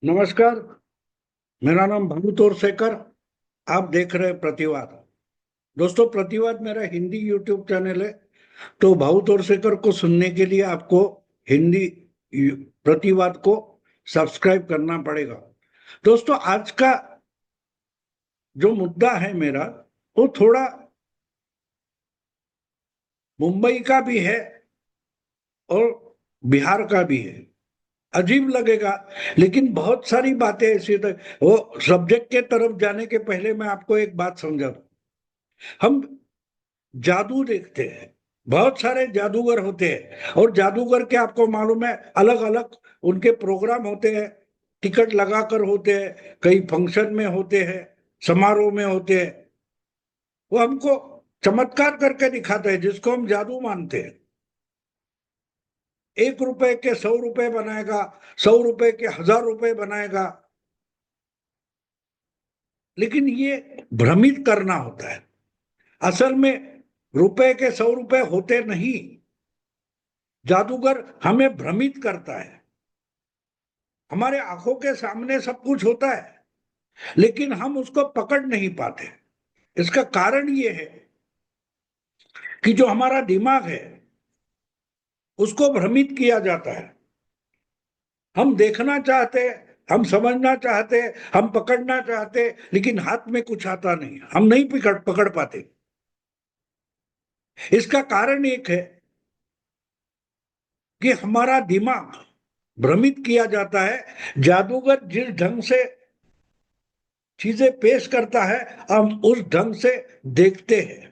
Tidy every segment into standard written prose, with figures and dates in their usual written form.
नमस्कार। मेरा नाम भानु तोरसेकर। आप देख रहे हैं प्रतिवाद। दोस्तों, प्रतिवाद मेरा हिंदी यूट्यूब चैनल है। तो भानु तोरसेकर को सुनने के लिए आपको हिंदी प्रतिवाद को सब्सक्राइब करना पड़ेगा। दोस्तों, आज का जो मुद्दा है मेरा, वो थोड़ा मुंबई का भी है और बिहार का भी है। अजीब लगेगा, लेकिन बहुत सारी बातें ऐसी वो सब्जेक्ट के तरफ जाने के पहले मैं आपको एक बात समझा दूं। हम जादू देखते हैं, बहुत सारे जादूगर होते हैं, और जादूगर के आपको मालूम है अलग अलग उनके प्रोग्राम होते हैं। टिकट लगाकर होते हैं, कई फंक्शन में होते हैं, समारोह में होते हैं। वो हमको चमत्कार करके दिखाते हैं, जिसको हम जादू मानते हैं। 1 रुपए के 100 रुपए बनाएगा, 100 रुपए के 1000 रुपए बनाएगा। लेकिन ये भ्रमित करना होता है। असल में रुपए के 100 रुपए होते नहीं। जादूगर हमें भ्रमित करता है। हमारे आंखों के सामने सब कुछ होता है, लेकिन हम उसको पकड़ नहीं पाते। इसका कारण ये है कि जो हमारा दिमाग है, उसको भ्रमित किया जाता है। हम देखना चाहते हैं, हम समझना चाहते हैं, हम पकड़ना चाहते हैं, लेकिन हाथ में कुछ आता नहीं, हम नहीं पकड़ पकड़ पाते। इसका कारण एक है कि हमारा दिमाग भ्रमित किया जाता है। जादूगर जिस ढंग से चीजें पेश करता है, हम उस ढंग से देखते हैं,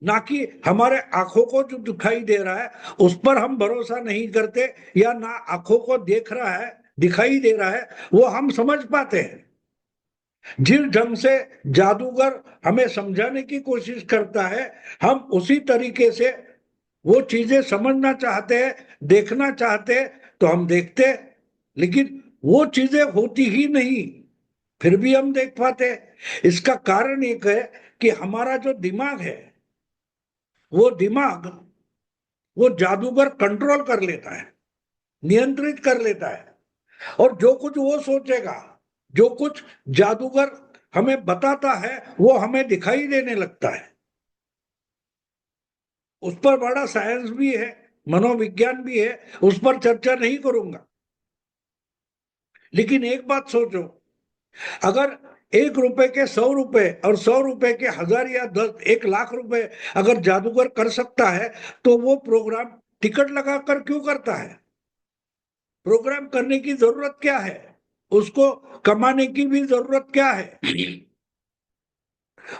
ना कि हमारे आंखों को जो दिखाई दे रहा है उस पर हम भरोसा नहीं करते, या ना आंखों को देख रहा है, दिखाई दे रहा है, वो हम समझ पाते हैं। जिस ढंग से जादूगर हमें समझाने की कोशिश करता है, हम उसी तरीके से वो चीजें समझना चाहते हैं, देखना चाहते हैं, तो हम देखते हैं, लेकिन वो चीजें होती ही नहीं, फिर भी हम देख पाते हैं। इसका कारण एक है कि हमारा जो दिमाग है, वो दिमाग वो जादूगर कंट्रोल कर लेता है, नियंत्रित कर लेता है। और जो कुछ वो सोचेगा, जो कुछ जादूगर हमें बताता है, वो हमें दिखाई देने लगता है। उस पर बड़ा साइंस भी है, मनोविज्ञान भी है, उस पर चर्चा नहीं करूंगा। लेकिन एक बात सोचो, अगर 1 रुपए के 100 रुपए और 100 रुपए के 1000 या 1 लाख रुपए अगर जादूगर कर सकता है, तो वो प्रोग्राम टिकट लगाकर क्यों करता है? प्रोग्राम करने की जरूरत क्या है? उसको कमाने की भी जरूरत क्या है?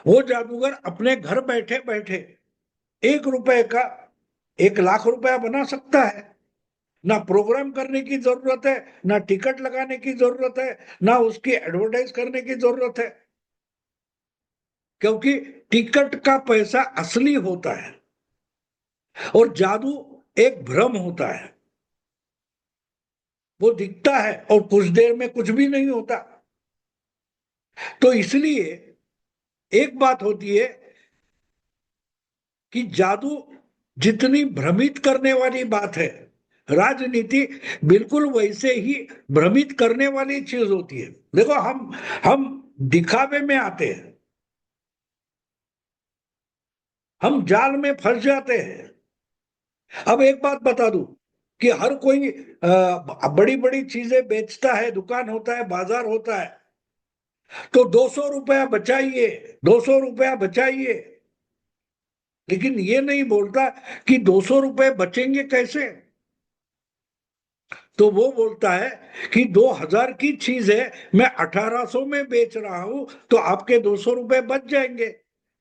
वो जादूगर अपने घर बैठे बैठे 1 रुपए का 1 लाख रुपया बना सकता है। ना प्रोग्राम करने की जरूरत है, ना टिकट लगाने की जरूरत है, ना उसकी एडवर्टाइज करने की जरूरत है। क्योंकि टिकट का पैसा असली होता है, और जादू एक भ्रम होता है। वो दिखता है और कुछ देर में कुछ भी नहीं होता। तो इसलिए एक बात होती है कि जादू जितनी भ्रमित करने वाली बात है, राजनीति बिल्कुल वैसे ही भ्रमित करने वाली चीज होती है। देखो, हम दिखावे में आते हैं, हम जाल में फंस जाते हैं। अब एक बात बता दूं कि हर कोई बड़ी बड़ी चीजें बेचता है, दुकान होता है, बाजार होता है, तो 200 रुपया बचाइए, 200 रुपया बचाइए, लेकिन ये नहीं बोलता कि 200 रुपये बचेंगे कैसे। तो वो बोलता है कि 2000 की चीज है, मैं 1800 में बेच रहा हूं, तो आपके 200 रुपये बच जाएंगे।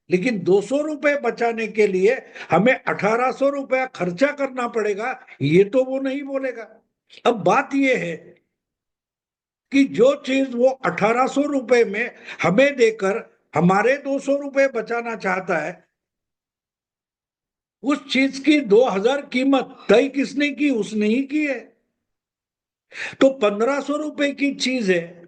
लेकिन 200 रुपये बचाने के लिए हमें 1800 रुपया खर्चा करना पड़ेगा, ये तो वो नहीं बोलेगा। अब बात ये है कि जो चीज वो 1800 रुपये में हमें देकर हमारे 200 रुपये बचाना चाहता है, उस चीज की 2000 कीमत तय किसने की? उसने ही की है। तो 1500 रुपये की चीज है,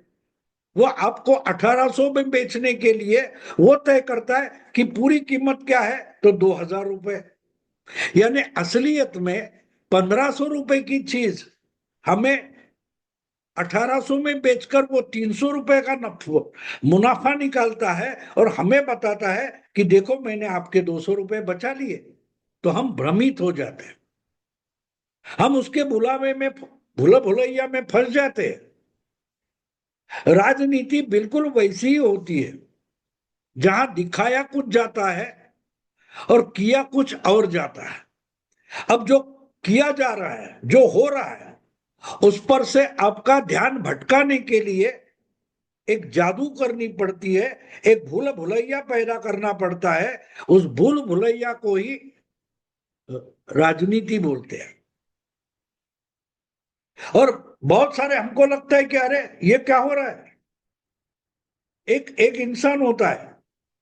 वो आपको 1800 में बेचने के लिए वो तय करता है कि पूरी कीमत क्या है, तो 2000 रुपये। यानी असलियत में 1500 रुपये की चीज हमें 1800 में बेचकर वो 300 रुपए का मुनाफा निकालता है और हमें बताता है कि देखो मैंने आपके 200 रुपए बचा लिए। तो हम भ्रमित हो जाते हैं, हम उसके बुलावे में भूला भुलैया में फंस जाते हैं। राजनीति बिल्कुल वैसी ही होती है, जहां दिखाया कुछ जाता है और किया कुछ और जाता है। अब जो किया जा रहा है, जो हो रहा है, उस पर से आपका ध्यान भटकाने के लिए एक जादू करनी पड़ती है, एक भूल भुलैया पैदा करना पड़ता है। उस भूल भुलैया को ही राजनीति बोलते हैं। और बहुत सारे हमको लगता है कि अरे ये क्या हो रहा है, एक एक इंसान होता है,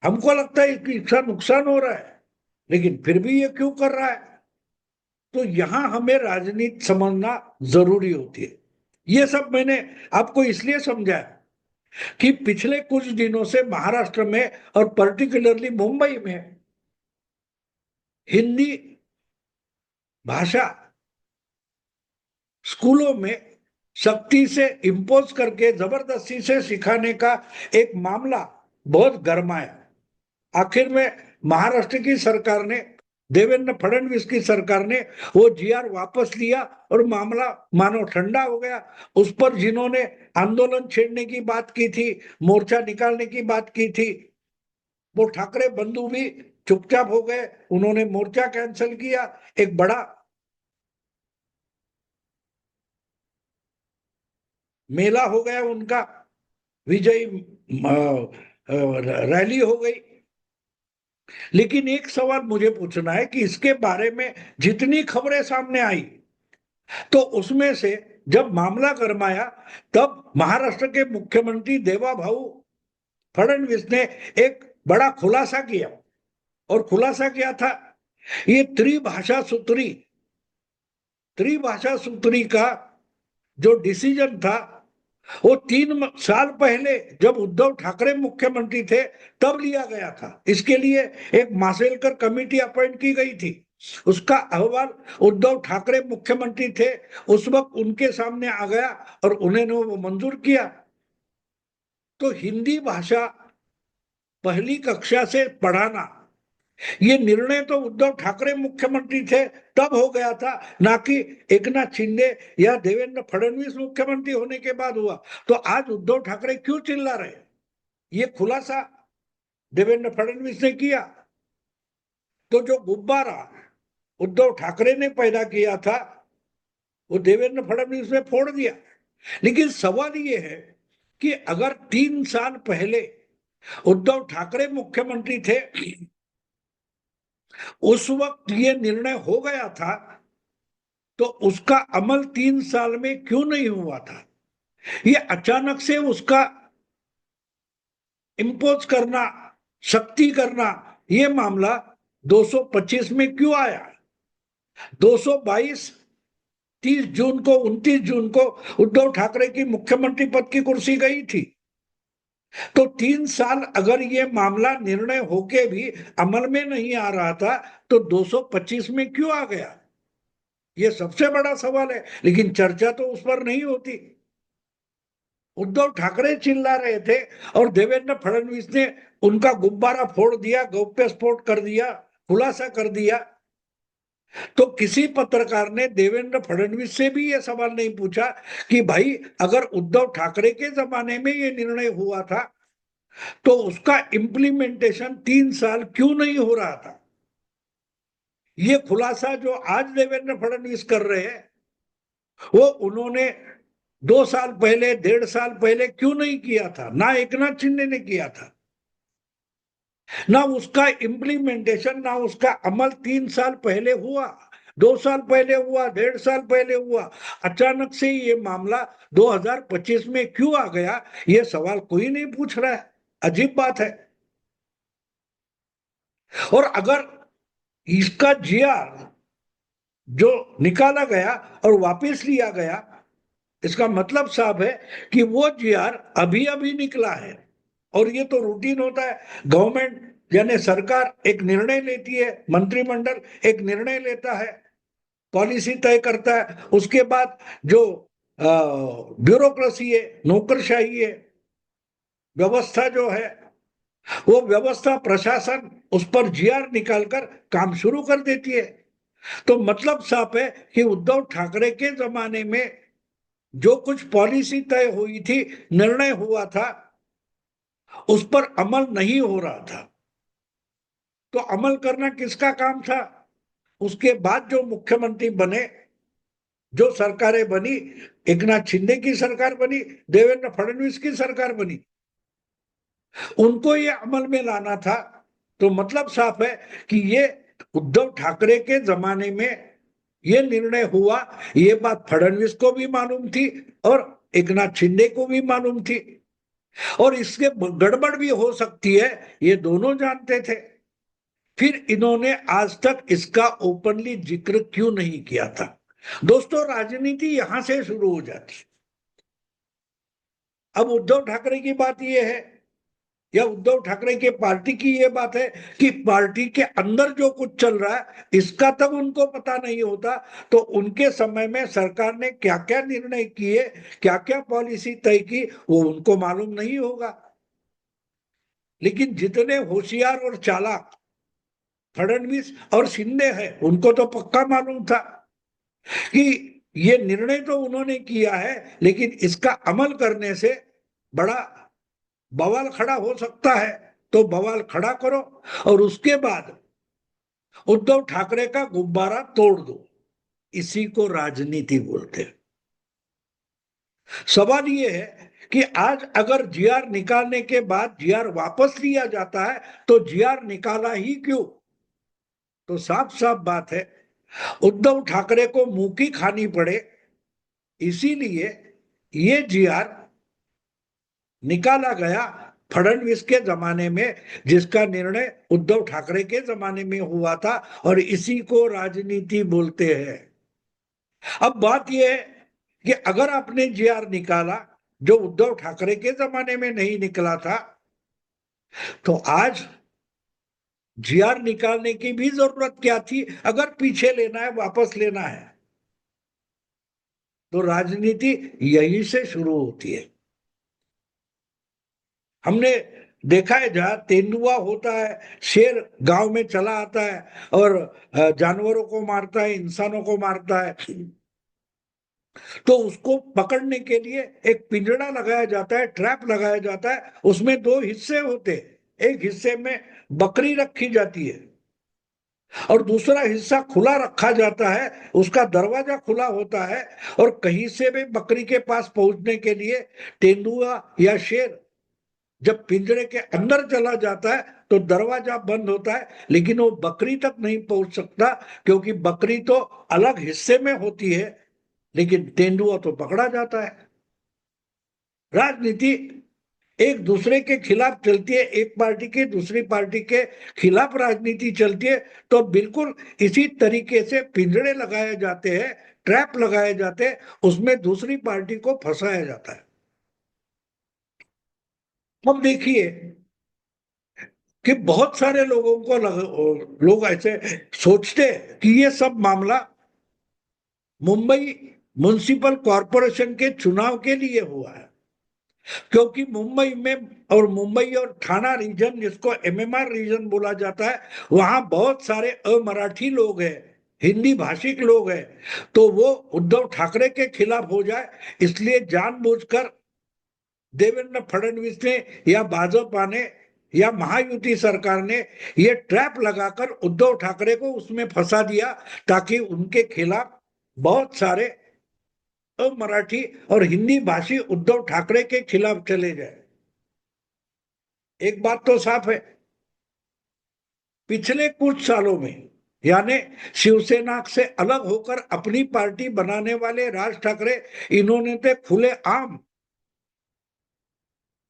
हमको लगता है कि इसका नुकसान हो रहा है, लेकिन फिर भी ये क्यों कर रहा है। तो यहां हमें राजनीति समझना जरूरी होती है। ये सब मैंने आपको इसलिए समझाया कि पिछले कुछ दिनों से महाराष्ट्र में और पर्टिकुलरली मुंबई में हिंदी भाषा स्कूलों में सख्ती से इम्पोज करके जबरदस्ती से सिखाने का एक मामला बहुत गरमाया। आखिर में महाराष्ट्र की सरकार ने, देवेंद्र फडणवीस की सरकार ने वो जीआर वापस लिया और मामला मानो ठंडा हो गया। उस पर जिन्होंने आंदोलन छेड़ने की बात की थी, मोर्चा निकालने की बात की थी, वो ठाकरे बंधु भी चुपचाप हो गए, उन्होंने मोर्चा कैंसिल किया। एक बड़ा मेला हो गया उनका, विजयी रैली हो गई। लेकिन एक सवाल मुझे पूछना है कि इसके बारे में जितनी खबरें सामने आई, तो उसमें से जब मामला गरमाया तब महाराष्ट्र के मुख्यमंत्री देवाभाऊ फडणवीस ने एक बड़ा खुलासा किया। और खुलासा क्या था, ये त्रिभाषा सूत्री का जो डिसीजन था, वो 3 साल पहले जब उद्धव ठाकरे मुख्यमंत्री थे तब लिया गया था। इसके लिए एक माशेलकर कमेटी अपॉइंट की गई थी। उसका अहवाल उद्धव ठाकरे मुख्यमंत्री थे उस वक्त उनके सामने आ गया और उन्होंने वो मंजूर किया। तो हिंदी भाषा पहली कक्षा से पढ़ाना, ये निर्णय तो उद्धव ठाकरे मुख्यमंत्री थे तब हो गया था, ना कि एकनाथ शिंदे या देवेंद्र फडणवीस मुख्यमंत्री होने के बाद हुआ। तो आज उद्धव ठाकरे क्यों चिल्ला रहे, ये खुलासा देवेंद्र फडणवीस ने किया। तो जो गुब्बारा उद्धव ठाकरे ने पैदा किया था वो देवेंद्र फडणवीस ने फोड़ दिया। लेकिन सवाल ये है कि अगर 3 साल पहले उद्धव ठाकरे मुख्यमंत्री थे, उस वक्त ये निर्णय हो गया था, तो उसका अमल 3 साल में क्यों नहीं हुआ था। ये अचानक से उसका इम्पोज करना, सख्ती करना, ये मामला 225 में क्यों आया। 222 30 जून को 29 जून को उद्धव ठाकरे की मुख्यमंत्री पद की कुर्सी गई थी। तो 3 साल अगर ये मामला निर्णय होके भी अमल में नहीं आ रहा था, तो 225 में क्यों आ गया, ये सबसे बड़ा सवाल है। लेकिन चर्चा तो उस पर नहीं होती। उद्धव ठाकरे चिल्ला रहे थे और देवेंद्र फडणवीस ने उनका गुब्बारा फोड़ दिया, गौप्य स्फोट कर दिया, खुलासा कर दिया। तो किसी पत्रकार ने देवेंद्र फडणवीस से भी यह सवाल नहीं पूछा कि भाई अगर उद्धव ठाकरे के जमाने में यह निर्णय हुआ था तो उसका इम्प्लीमेंटेशन 3 साल क्यों नहीं हो रहा था। ये खुलासा जो आज देवेंद्र फडणवीस कर रहे हैं, वो उन्होंने 2 साल पहले, 1.5 साल पहले क्यों नहीं किया था, ना एकनाथ शिंदे ने किया था। ना उसका इम्प्लीमेंटेशन, ना उसका अमल 3 साल पहले हुआ, 2 साल पहले हुआ, 1.5 साल पहले हुआ। अचानक से ये मामला 2025 में क्यों आ गया, ये सवाल कोई नहीं पूछ रहा है। अजीब बात है। और अगर इसका जीआर जो निकाला गया और वापस लिया गया, इसका मतलब साफ है कि वो जीआर अभी अभी निकला है। और ये तो रूटीन होता है, गवर्नमेंट यानी सरकार एक निर्णय लेती है, मंत्रिमंडल एक निर्णय लेता है, पॉलिसी तय करता है, उसके बाद जो ब्यूरोक्रेसी है, नौकरशाही है, व्यवस्था जो है वो व्यवस्था प्रशासन उस पर जीआर निकालकर काम शुरू कर देती है। तो मतलब साफ है कि उद्धव ठाकरे के जमाने में जो कुछ पॉलिसी तय हुई थी, निर्णय हुआ था, उस पर अमल नहीं हो रहा था। तो अमल करना किसका काम था? उसके बाद जो मुख्यमंत्री बने, जो सरकारें बनी, एकनाथ शिंदे की सरकार बनी, देवेंद्र फडणवीस की सरकार बनी, उनको ये अमल में लाना था। तो मतलब साफ है कि ये उद्धव ठाकरे के जमाने में ये निर्णय हुआ, ये बात फडणवीस को भी मालूम थी और एकनाथ शिंदे को भी मालूम थी, और इसके गड़बड़ भी हो सकती है ये दोनों जानते थे। फिर इन्होंने आज तक इसका ओपनली जिक्र क्यों नहीं किया था? दोस्तों, राजनीति यहां से शुरू हो जाती। अब उद्धव ठाकरे की बात यह है, या उद्धव ठाकरे के पार्टी की ये बात है कि पार्टी के अंदर जो कुछ चल रहा है इसका तब उनको पता नहीं होता। तो उनके समय में सरकार ने क्या क्या निर्णय किए, क्या क्या पॉलिसी तय की, वो उनको मालूम नहीं होगा। लेकिन जितने होशियार और चालाक फडणवीस और शिंदे हैं, उनको तो पक्का मालूम था कि ये निर्णय तो उन्होंने किया है, लेकिन इसका अमल करने से बड़ा बवाल खड़ा हो सकता है। तो बवाल खड़ा करो और उसके बाद उद्धव ठाकरे का गुब्बारा तोड़ दो। इसी को राजनीति बोलते हैं। सवाल यह है कि आज अगर जीआर निकालने के बाद जीआर वापस लिया जाता है तो जीआर निकाला ही क्यों? तो साफ साफ बात है, उद्धव ठाकरे को मुंह की खानी पड़े, इसीलिए ये जीआर निकाला गया फडणवीस के जमाने में, जिसका निर्णय उद्धव ठाकरे के जमाने में हुआ था, और इसी को राजनीति बोलते हैं। अब बात यह है कि अगर आपने जीआर निकाला जो उद्धव ठाकरे के जमाने में नहीं निकला था, तो आज जीआर निकालने की भी जरूरत क्या थी? अगर पीछे लेना है, वापस लेना है, तो राजनीति यही से शुरू होती है। हमने देखा है जहां तेंदुआ होता है, शेर गांव में चला आता है और जानवरों को मारता है, इंसानों को मारता है, तो उसको पकड़ने के लिए एक पिंजड़ा लगाया जाता है, ट्रैप लगाया जाता है। उसमें दो हिस्से होते हैं, एक हिस्से में बकरी रखी जाती है और दूसरा हिस्सा खुला रखा जाता है, उसका दरवाजा खुला होता है, और कहीं से भी बकरी के पास पहुंचने के लिए तेंदुआ या शेर जब पिंजरे के अंदर चला जाता है तो दरवाजा बंद होता है, लेकिन वो बकरी तक नहीं पहुंच सकता, क्योंकि बकरी तो अलग हिस्से में होती है, लेकिन तेंदुआ तो पकड़ा जाता है। राजनीति एक दूसरे के खिलाफ चलती है, एक पार्टी की दूसरी पार्टी के खिलाफ राजनीति चलती है। तो बिल्कुल इसी तरीके से पिंजड़े लगाए जाते हैं, ट्रैप लगाए जाते हैं, उसमें दूसरी पार्टी को फंसाया जाता है। अब देखिए कि बहुत सारे लोगों को लोग ऐसे सोचते हैं कि ये सब मामला मुंबई म्युनिसिपल कॉरपोरेशन के चुनाव के लिए हुआ है, क्योंकि मुंबई में और मुंबई और थाना रीजन, जिसको एमएमआर रीजन बोला जाता है, वहां बहुत सारे अमराठी लोग हैं, हिंदी भाषिक लोग हैं। तो वो उद्धव ठाकरे के खिलाफ हो जाए, इसलिए जानबूझकर देवेंद्र फडणवीस ने या भाजपा ने या महायुति सरकार ने ये ट्रैप लगाकर उद्धव ठाकरे को उसमें फंसा दिया, ताकि उनके खिलाफ बहुत सारे मराठी और हिंदी भाषी उद्धव ठाकरे के खिलाफ चले जाए। एक बात तो साफ है, पिछले कुछ सालों में, यानी शिवसेना से अलग होकर अपनी पार्टी बनाने वाले राज ठाकरे, इन्होंने तो खुले आम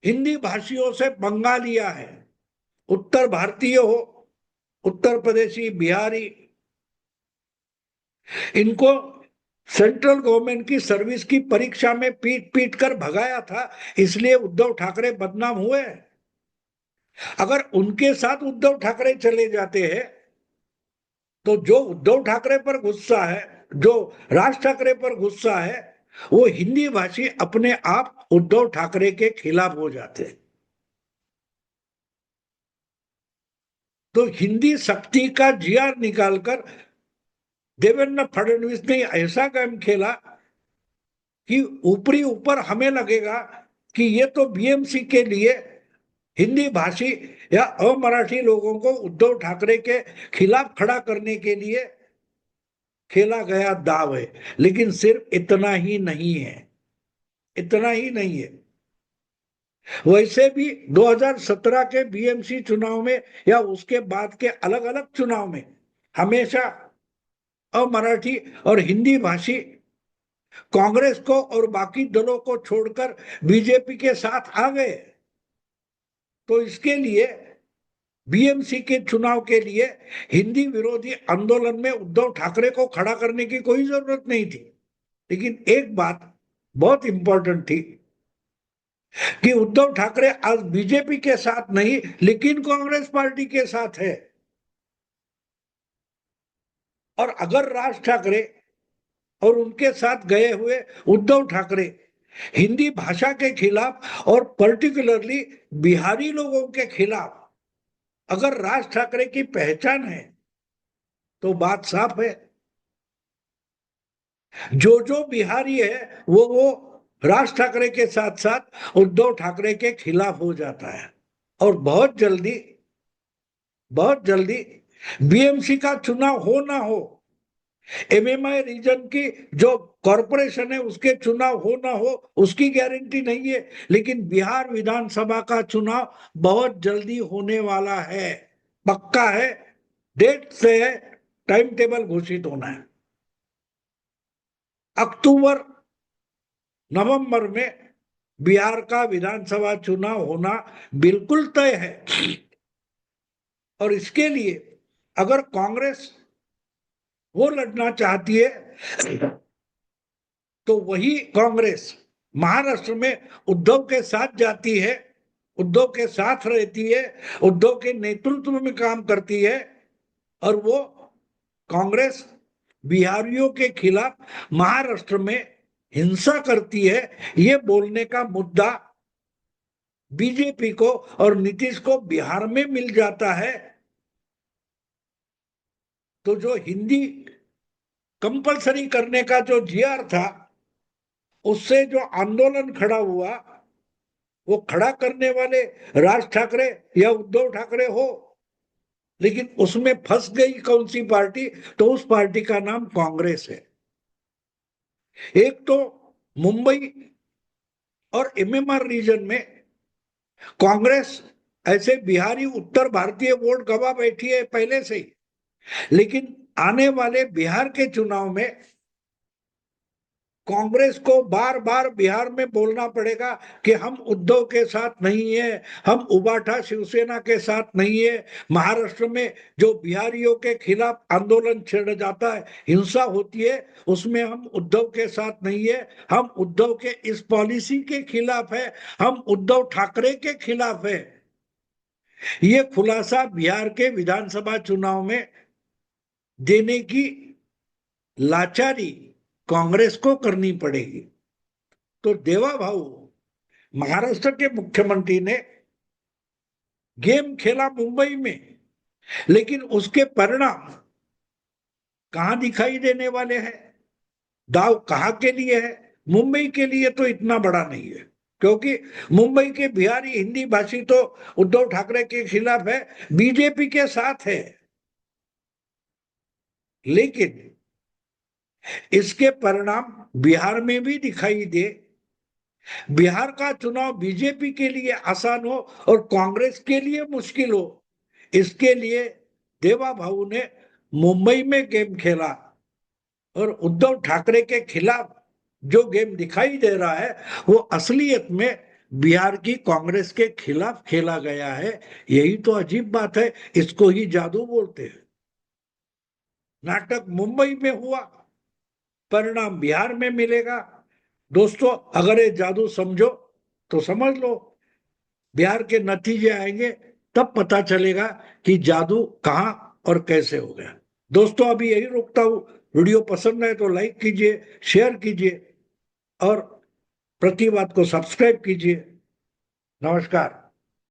हिंदी भाषियों से पंगा लिया है। उत्तर भारतीय हो, उत्तर प्रदेशी, बिहारी, इनको सेंट्रल गवर्नमेंट की सर्विस की परीक्षा में पीट पीट कर भगाया था, इसलिए उद्धव ठाकरे बदनाम हुए। अगर उनके साथ उद्धव ठाकरे चले जाते हैं तो जो उद्धव ठाकरे पर गुस्सा है, जो राज ठाकरे पर गुस्सा है, वो हिंदी भाषी अपने आप उद्धव ठाकरे के खिलाफ हो जाते हैं। तो हिंदी शक्ति का जीआर निकालकर देवेंद्र फडणवीस ने ऐसा गेम खेला कि ऊपरी ऊपर हमें लगेगा कि ये तो बीएमसी के लिए हिंदी भाषी या अमराठी लोगों को उद्धव ठाकरे के खिलाफ खड़ा करने के लिए खेला गया दाव है, लेकिन सिर्फ इतना ही नहीं है, इतना ही नहीं है। वैसे भी 2017 के बीएमसी चुनाव में या उसके बाद के अलग अलग चुनाव में हमेशा अमराठी और हिंदी भाषी कांग्रेस को और बाकी दलों को छोड़कर बीजेपी के साथ आ गए। तो इसके लिए बीएमसी के चुनाव के लिए हिंदी विरोधी आंदोलन में उद्धव ठाकरे को खड़ा करने की कोई जरूरत नहीं थी। लेकिन एक बात बहुत इंपॉर्टेंट थी कि उद्धव ठाकरे आज बीजेपी के साथ नहीं लेकिन कांग्रेस पार्टी के साथ है। और अगर राज ठाकरे और उनके साथ गए हुए उद्धव ठाकरे हिंदी भाषा के खिलाफ और पर्टिकुलरली बिहारी लोगों के खिलाफ अगर राज ठाकरे की पहचान है तो बात साफ है, जो बिहारी है वो राज ठाकरे के साथ साथ उद्धव ठाकरे के खिलाफ हो जाता है। और बहुत जल्दी बीएमसी का चुनाव हो ना हो, एमएमआई रीजन की जो कॉरपोरेशन है उसके चुनाव हो ना हो उसकी गारंटी नहीं है, लेकिन बिहार विधानसभा का चुनाव बहुत जल्दी होने वाला है, पक्का है, डेट से है, टाइम टेबल घोषित होना है। अक्टूबर नवंबर में बिहार का विधानसभा चुनाव होना बिल्कुल तय है। और इसके लिए अगर कांग्रेस वो लड़ना चाहती है तो वही कांग्रेस महाराष्ट्र में उद्धव के साथ जाती है, उद्धव के साथ रहती है, उद्धव के नेतृत्व में काम करती है। और वो कांग्रेस बिहारियों के खिलाफ महाराष्ट्र में हिंसा करती है, ये बोलने का मुद्दा बीजेपी को और नीतीश को बिहार में मिल जाता है। तो जो हिंदी कंपलसरी करने का जो जीआर था उससे जो आंदोलन खड़ा हुआ वो खड़ा करने वाले राज ठाकरे या उद्धव ठाकरे हो, लेकिन उसमें फंस गई कौन सी पार्टी, तो उस पार्टी का नाम कांग्रेस है। एक तो मुंबई और एमएमआर रीजन में कांग्रेस ऐसे बिहारी उत्तर भारतीय वोट गवा बैठी है पहले से ही, लेकिन आने वाले बिहार के चुनाव में कांग्रेस को बार बार बिहार में बोलना पड़ेगा कि हम उद्धव के साथ नहीं है, हम उबाठा शिवसेना के साथ नहीं है। महाराष्ट्र में जो बिहारियों के खिलाफ आंदोलन छिड़ जाता है, हिंसा होती है, उसमें हम उद्धव के साथ नहीं है, हम उद्धव के इस पॉलिसी के खिलाफ है, हम उद्धव ठाकरे के खिलाफ है। ये खुलासा बिहार के विधानसभा चुनाव में देने की लाचारी कांग्रेस को करनी पड़ेगी। तो देवा भाऊ महाराष्ट्र के मुख्यमंत्री ने गेम खेला मुंबई में, लेकिन उसके परिणाम कहां दिखाई देने वाले हैं, दाव कहां के लिए है। मुंबई के लिए तो इतना बड़ा नहीं है, क्योंकि मुंबई के बिहारी हिंदी भाषी तो उद्धव ठाकरे के खिलाफ है, बीजेपी के साथ है। लेकिन इसके परिणाम बिहार में भी दिखाई दे, बिहार का चुनाव बीजेपी के लिए आसान हो और कांग्रेस के लिए मुश्किल हो, इसके लिए देवा भाऊ ने मुंबई में गेम खेला। और उद्धव ठाकरे के खिलाफ जो गेम दिखाई दे रहा है वो असलियत में बिहार की कांग्रेस के खिलाफ खेला गया है। यही तो अजीब बात है, इसको ही जादू बोलते हैं। नाटक मुंबई में हुआ, परिणाम बिहार में मिलेगा। दोस्तों, अगर ये जादू समझो तो समझ लो, बिहार के नतीजे आएंगे तब पता चलेगा कि जादू कहां और कैसे हो गया। दोस्तों, अभी यही रुकता हूं। वीडियो पसंद आए तो लाइक कीजिए, शेयर कीजिए। और प्रतिवाद को सब्सक्राइब कीजिए। नमस्कार।